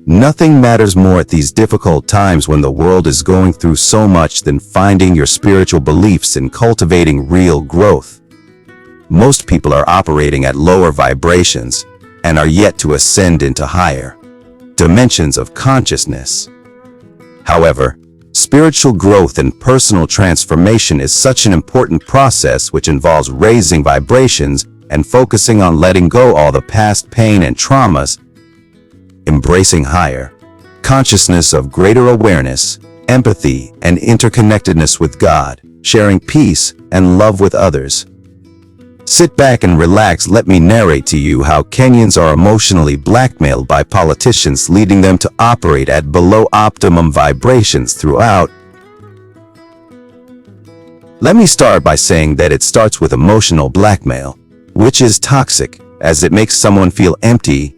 Nothing matters more at these difficult times when the world is going through so much than finding your spiritual beliefs and cultivating real growth. Most people are operating at lower vibrations and are yet to ascend into higher dimensions of consciousness. However, spiritual growth and personal transformation is such an important process which involves raising vibrations and focusing on letting go all the past pain and traumas, embracing higher consciousness of greater awareness, empathy, and interconnectedness with God, sharing peace and love with others. Sit back and relax. Let me narrate to you how Kenyans are emotionally blackmailed by politicians, leading them to operate at below optimum vibrations throughout. Let me start by saying that it starts with emotional blackmail, which is toxic, as it makes someone feel empty.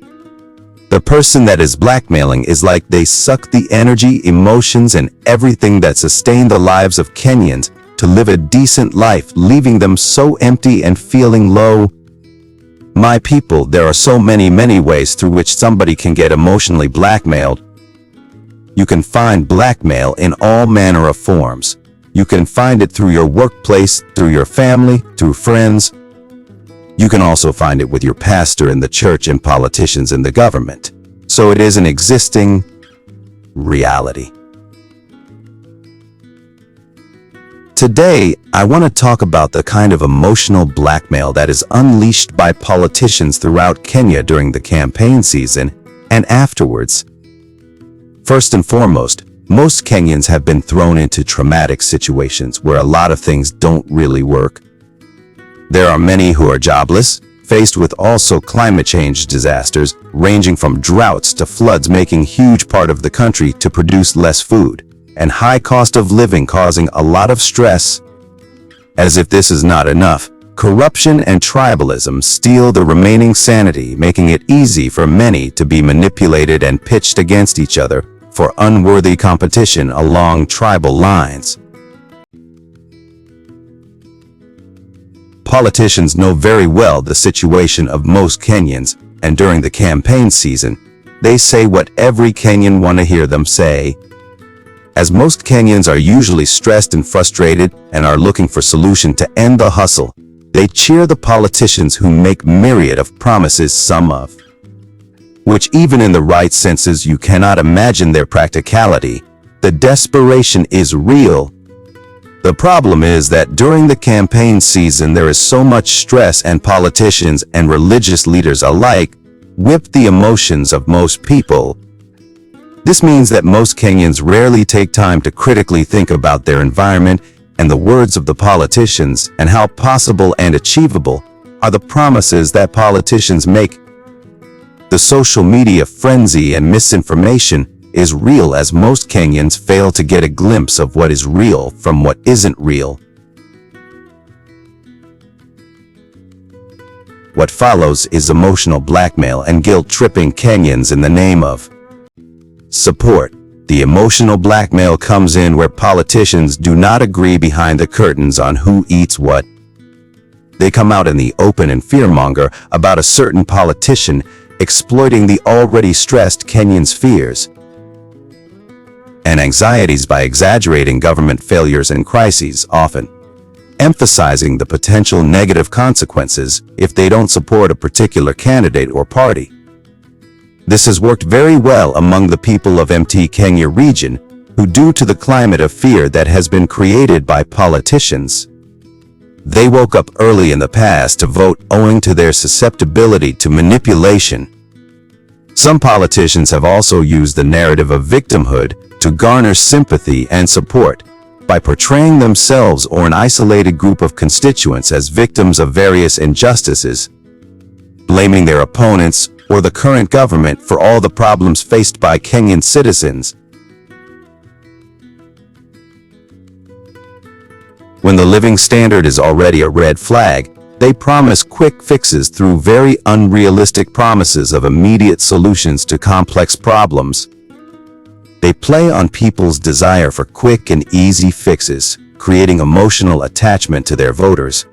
The person that is blackmailing is like they suck the energy, emotions, and everything that sustained the lives of Kenyans to live a decent life, leaving them so empty and feeling low. My people, there are so many ways through which somebody can get emotionally blackmailed. You can find blackmail in all manner of forms. You can find it through your workplace, through your family, through friends. You can also find it with your pastor in the church and politicians in the government. So it is an existing reality. Today, I want to talk about the kind of emotional blackmail that is unleashed by politicians throughout Kenya during the campaign season and afterwards. First and foremost, most Kenyans have been thrown into traumatic situations where a lot of things don't really work. There are many who are jobless, faced with also climate change disasters, ranging from droughts to floods making huge part of the country to produce less food, and high cost of living causing a lot of stress. As if this is not enough, corruption and tribalism steal the remaining sanity, making it easy for many to be manipulated and pitched against each other for unworthy competition along tribal lines. Politicians know very well the situation of most Kenyans, and during the campaign season, they say what every Kenyan wants to hear them say. As most Kenyans are usually stressed and frustrated and are looking for solution to end the hustle, they cheer the politicians who make myriad of promises, some of which even in the right senses you cannot imagine their practicality. The desperation is real. The problem is that during the campaign season there is so much stress, and politicians and religious leaders alike whip the emotions of most people. This means that most Kenyans rarely take time to critically think about their environment and the words of the politicians and how possible and achievable are the promises that politicians make. The social media frenzy and misinformation is real, as most Kenyans fail to get a glimpse of what is real from what isn't real. What follows is emotional blackmail and guilt-tripping Kenyans in the name of support. The emotional blackmail comes in where politicians do not agree behind the curtains on who eats what. They come out in the open and fearmonger about a certain politician, exploiting the already stressed Kenyans' fears and anxieties by exaggerating government failures and crises, often emphasizing the potential negative consequences if they don't support a particular candidate or party. This has worked very well among the people of MT Kenya region, who, due to the climate of fear that has been created by politicians, they woke up early in the past to vote owing to their susceptibility to manipulation. Some politicians have also used the narrative of victimhood to garner sympathy and support by portraying themselves or an isolated group of constituents as victims of various injustices, blaming their opponents or the current government for all the problems faced by Kenyan citizens. When the living standard is already a red flag, they promise quick fixes through very unrealistic promises of immediate solutions to complex problems. They play on people's desire for quick and easy fixes, creating emotional attachment to their voters.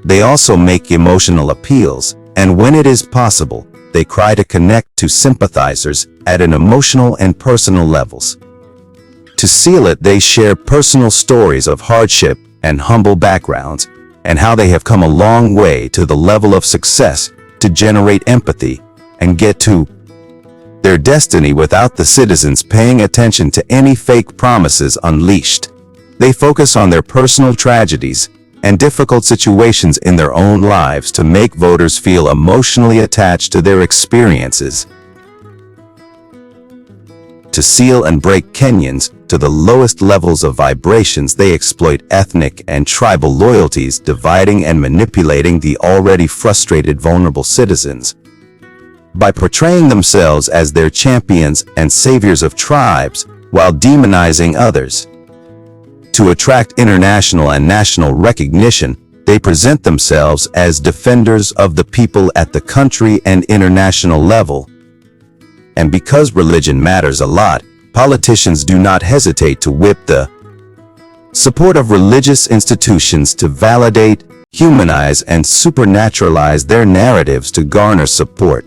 They also make emotional appeals, and when it is possible, they cry to connect to sympathizers at an emotional and personal levels. To seal it, they share personal stories of hardship and humble backgrounds, and how they have come a long way to the level of success to generate empathy and get to their destiny without the citizens paying attention to any fake promises unleashed. They focus on their personal tragedies and difficult situations in their own lives to make voters feel emotionally attached to their experiences. To seal and break Kenyans to the lowest levels of vibrations, they exploit ethnic and tribal loyalties, dividing and manipulating the already frustrated, vulnerable citizens. By portraying themselves as their champions and saviors of tribes while demonizing others. To attract international and national recognition, they present themselves as defenders of the people at the country and international level. And because religion matters a lot, politicians do not hesitate to whip the support of religious institutions to validate, humanize, and supernaturalize their narratives to garner support.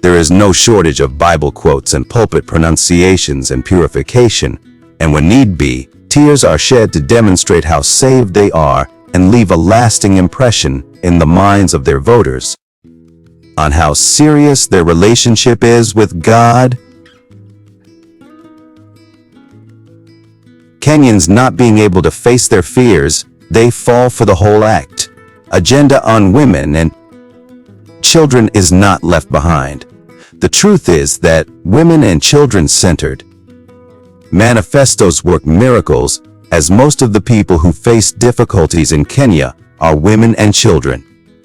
There is no shortage of Bible quotes and pulpit pronunciations and purification, and when need be, tears are shed to demonstrate how saved they are and leave a lasting impression in the minds of their voters on how serious their relationship is with God. Kenyans not being able to face their fears, they fall for the whole act. Agenda on women and children is not left behind. The truth is that women and children-centered manifestos work miracles, as most of the people who face difficulties in Kenya are women and children.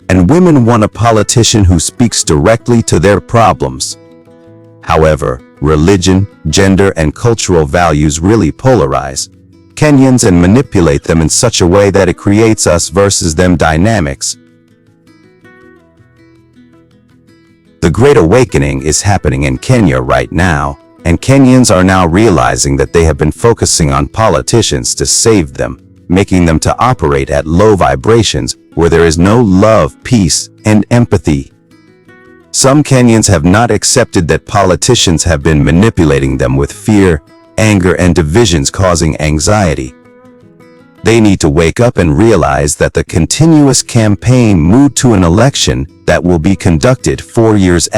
And women want a politician who speaks directly to their problems. However, religion, gender, and cultural values really polarize Kenyans and manipulate them in such a way that it creates us versus them dynamics. The Great Awakening is happening in Kenya right now, and Kenyans are now realizing that they have been focusing on politicians to save them, making them to operate at low vibrations where there is no love, peace, and empathy. Some Kenyans have not accepted that politicians have been manipulating them with fear, anger, and divisions, causing anxiety. They need to wake up and realize that the continuous campaign moved to an election that will be conducted 4 years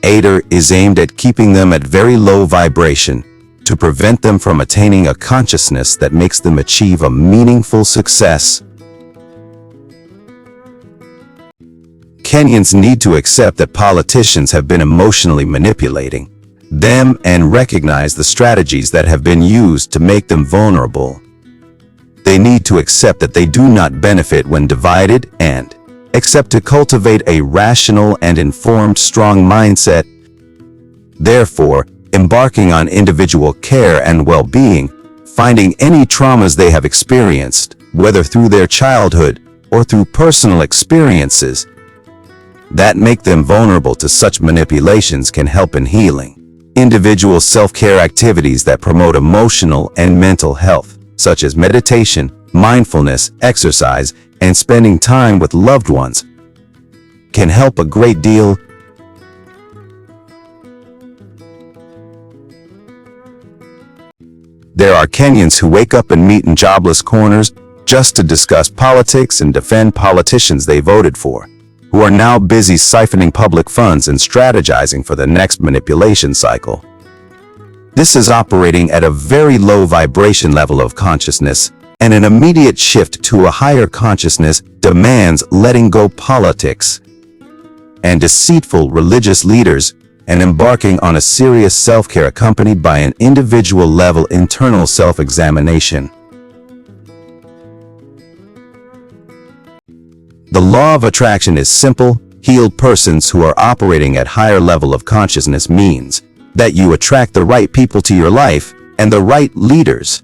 later is aimed at keeping them at very low vibration, to prevent them from attaining a consciousness that makes them achieve a meaningful success. Kenyans need to accept that politicians have been emotionally manipulating them and recognize the strategies that have been used to make them vulnerable. They need to accept that they do not benefit when divided and accept to cultivate a rational and informed, strong mindset. Therefore, embarking on individual care and well-being, finding any traumas they have experienced, whether through their childhood or through personal experiences that make them vulnerable to such manipulations, can help in healing. Individual self-care activities that promote emotional and mental health, such as meditation, mindfulness, exercise, and spending time with loved ones, can help a great deal. There are Kenyans who wake up and meet in jobless corners just to discuss politics and defend politicians they voted for, who are now busy siphoning public funds and strategizing for the next manipulation cycle. This is operating at a very low vibration level of consciousness, and an immediate shift to a higher consciousness demands letting go politics and deceitful religious leaders and embarking on a serious self-care accompanied by an individual-level internal self-examination. The law of attraction is simple. Healed persons who are operating at higher level of consciousness means that you attract the right people to your life and the right leaders.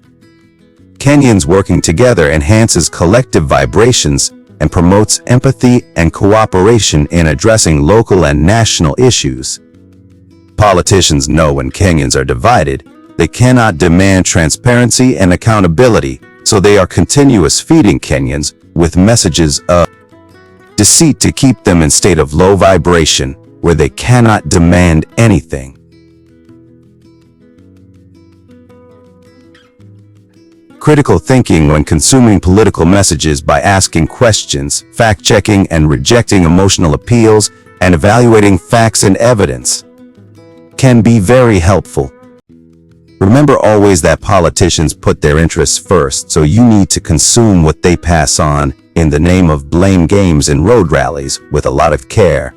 Kenyans working together enhances collective vibrations and promotes empathy and cooperation in addressing local and national issues. Politicians know when Kenyans are divided, they cannot demand transparency and accountability, so they are continuous feeding Kenyans with messages of deceit to keep them in state of low vibration, where they cannot demand anything. Critical thinking when consuming political messages by asking questions, fact-checking and rejecting emotional appeals, and evaluating facts and evidence can be very helpful. Remember always that politicians put their interests first, so you need to consume what they pass on in the name of blame games and road rallies with a lot of care.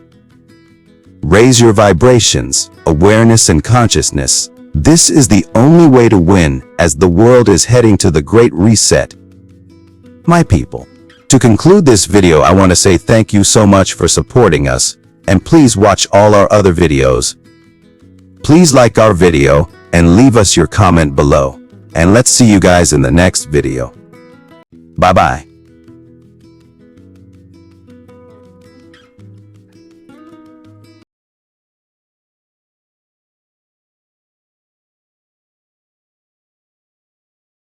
Raise your vibrations, awareness and consciousness. This is the only way to win as the world is heading to the Great Reset. My people, to conclude this video, I want to say thank you so much for supporting us, and please watch all our other videos. Please like our video and leave us your comment below. And let's see you guys in the next video. Bye-bye.